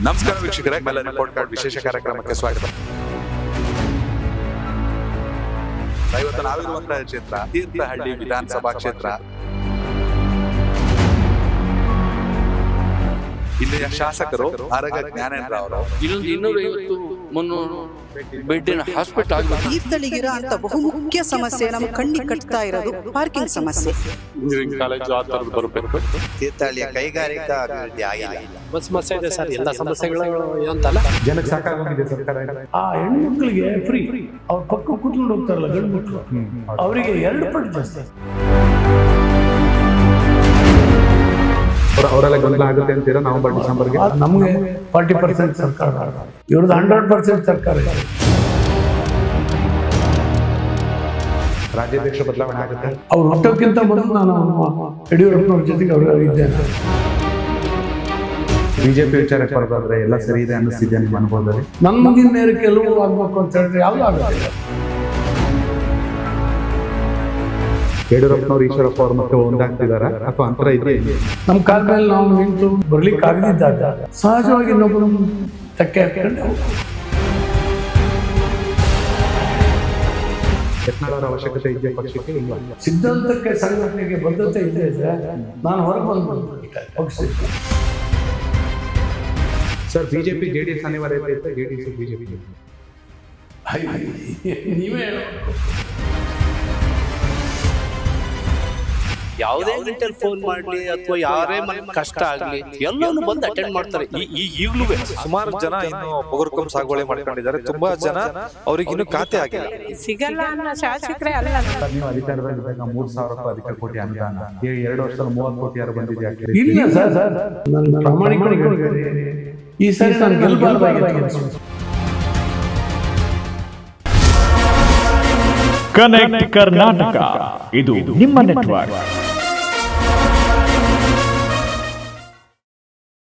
ನಮಸ್ಕಾರ ವೀಕ್ಷಕರೇ, ಮೆಲ್ಲನೆ ಪಾಡ್ಕಾಸ್ಟ್ ವಿಶೇಷ ಕಾರ್ಯಕ್ರಮಕ್ಕೆ ಸ್ವಾಗತ. ಇವತ್ತು ನಾವಿರುವಂತಹ ಕ್ಷೇತ್ರ ತೀರ್ಥಹಳ್ಳಿ ವಿಧಾನಸಭಾ ಕ್ಷೇತ್ರ. ಇಲ್ಲಿಯ ಶಾಸಕರು ಆರಗ ಜ್ಞಾನೇಂದ್ರ ಅವರು. ಇಲ್ಲೊಂದು 250-300 ಬೆಡ್ಡಿನ ಹಾಸ್ಪಿಟಲ್ ಆಗಬೇಕು. ತೀರ್ಥಹಳ್ಳಿಗಿರೋ ಅಂತ ಬಹುಮುಖ್ಯ ಸಮಸ್ಯೆ ನಮ್ಮ ಕಣ್ಣಿಗೆ ಕಟ್ತಾ ಇರೋದು ಪಾರ್ಕಿಂಗ್ ಸಮಸ್ಯೆ. ಇಂಜಿನಿಯರಿಂಗ್ ಕಾಲೇಜು ಆ ಥರದ್ದು ಬರಬೇಕು. ತೀರ್ಥಹಳ್ಳಿಯ ಕೈಗಾರಿಕಾ ಅಭಿವೃದ್ಧಿ ಆಗಿಲ್ಲ. ಬಸ್ ಸಮಸ್ಯೆ ಇದೆ ಸರ್, ಎಲ್ಲ ಸಮಸ್ಯೆಗಳು ಅಂತಲ್ಲ, ಜನಕ್ಕೆ ಸಾಕಾಗೋಗಿದೆ ಸರ್ಕಾರ. ಆ ಹೆಣ್ಮಕ್ಳಿಗೆ ಫ್ರೀ, ಅವ್ರ ಪಕ್ಕ ಕೂತ್ಕೊಂಡು ಹೋಗ್ತಾರಲ್ಲ ಗಂಡು ಮಕ್ಕಳು, ಅವರಿಗೆ 2 ಪಟ್ಟು ಜಾಸ್ತಿ. ಅವರೆಲ್ಲ ಗೊಂದಲ ಆಗುತ್ತೆ ಅಂತೀರಾ? ನವೆಂಬರ್ ಡಿಸೆಂಬರ್ಗೆ ನಮಗೆ 40% ಸರ್ಕಾರ, ಇವ್ರದ್ದು 100% ಸರ್ಕಾರ. ರಾಜ್ಯಾಧ್ಯಕ್ಷ ಬದಲಾವಣೆ ಆಗುತ್ತೆ. ಅವ್ರು ಹುಟ್ಟೋಕ್ಕಿಂತ ಮೊದಲು ನಾನು ಯಡಿಯೂರಪ್ಪನವ್ರ ಜೊತೆಗೆ ಅವರು ಇದ್ದೇನೆ. ಬಿಜೆಪಿ ವಿಚಾರಕ್ಕೆ ಬರೋದಾದ್ರೆ ಎಲ್ಲ ಸರಿ ಇದೆ ಅನ್ನಿಸ್ತಿದೆ ನಿಮ್ಮ ಅನುಭವದಲ್ಲಿ? ನನ್ನ ಮುಂದಿನ ಮೇಲೆ ಕೆಲವು ಆಗ್ಬೇಕು ಅಂತ ಹೇಳಿದ್ರೆ ಯಾವ್ದು ಆಗೋದಿಲ್ಲ. ಯಡಿಯೂರಪ್ಪನವ್ರು ಈಶ್ವರಪ್ಪ ಅವ್ರು ಮತ್ತೆ ಒಂದಾಗ್ತಿದಾರ ಅಥವಾ ಅಂತರ ಇದೆ? ನಮ್ಮ ಕಾಲ ಮೇಲೆ ನಾವು ನಿಂತು ಬರ್ಲಿಕ್ಕೆ ಆಗದಿದ್ದಾಗ ಸಹಜವಾಗಿ ಇನ್ನೊಬ್ಬರು ತಕ್ಕೆ ಹಾಕೊಂಡು ಯತ್ನಾಳ್ ಅವಶ್ಯಕತೆ ಇದೆ ಪಕ್ಷಕ್ಕೆ ಇಲ್ಲ. ಸಿದ್ಧಾಂತಕ್ಕೆ ಸಂಘಟನೆಗೆ ಬದ್ಧತೆ ಇದೆ ಇದ್ರೆ ನಾನು ಹೊರಗೆ ಬಂದ್ಬಿಟ್ಟೆ ಪಕ್ಷಕ್ಕೆ. ಸರ್, ಬಿಜೆಪಿ ಜೆಡಿಎಸ್ ಅನಿವಾರ್ಯತೆ ಇರುತ್ತೆ, ಜೆಡಿಎಸ್ ಬಿಜೆಪಿ ನೀವೇ ಯಾವುದೇ ಗಂಟೆಲಿ ಫೋನ್ ಮಾಡ್ಲಿ ಅಥವಾ ಯಾರೇ ಕಷ್ಟ ಆಗ್ಲಿ ಎಲ್ಲಾನು ಬಂದು ಅಟೆಂಡ್ ಮಾಡ್ತಾರೆ. ಈಗಲೂ ಸುಮಾರು ಜನ ಇನ್ನು ಪೊಗರ್ಕೊಂ ಸಾಗುವಳಿ ಮಾಡ್ಕೊಂಡಿದ್ದಾರೆ. ತುಂಬಾ ಜನ ಅವ್ರಿಗೆ ಇನ್ನು ಖಾತೆ ಆಗಿಲ್ಲ. ಸಿಗಲ್ಲ ಅನ್ನೋ ಶಾಸಕರೇ ಅಲ್ಲ. ನೀವು ಅಧಿಕಾರದಲ್ಲಿದ್ದಾಗ 3,000 ಅಧಿಕ ಕೋಟಿ ಅನುದಾನ, 2 ವರ್ಷದಲ್ಲಿ 30 ಕೋಟಿ ಯಾರು ಬಂದಿದೆ? ಇಲ್ಲ ಸರ್, ನನ್ನ ಪ್ರಾಮಾಣಿಕವಾಗಿ ಈ ಸರಿ ನಾನು ಗೆಲ್ಲಬಾರ್ದಾಗಿತ್ತು. ಕನೆಕ್ಟ್ ಕರ್ನಾಟಕ, ಇದು ನಿಮ್ಮ ನೆಟ್ವರ್ಕ್.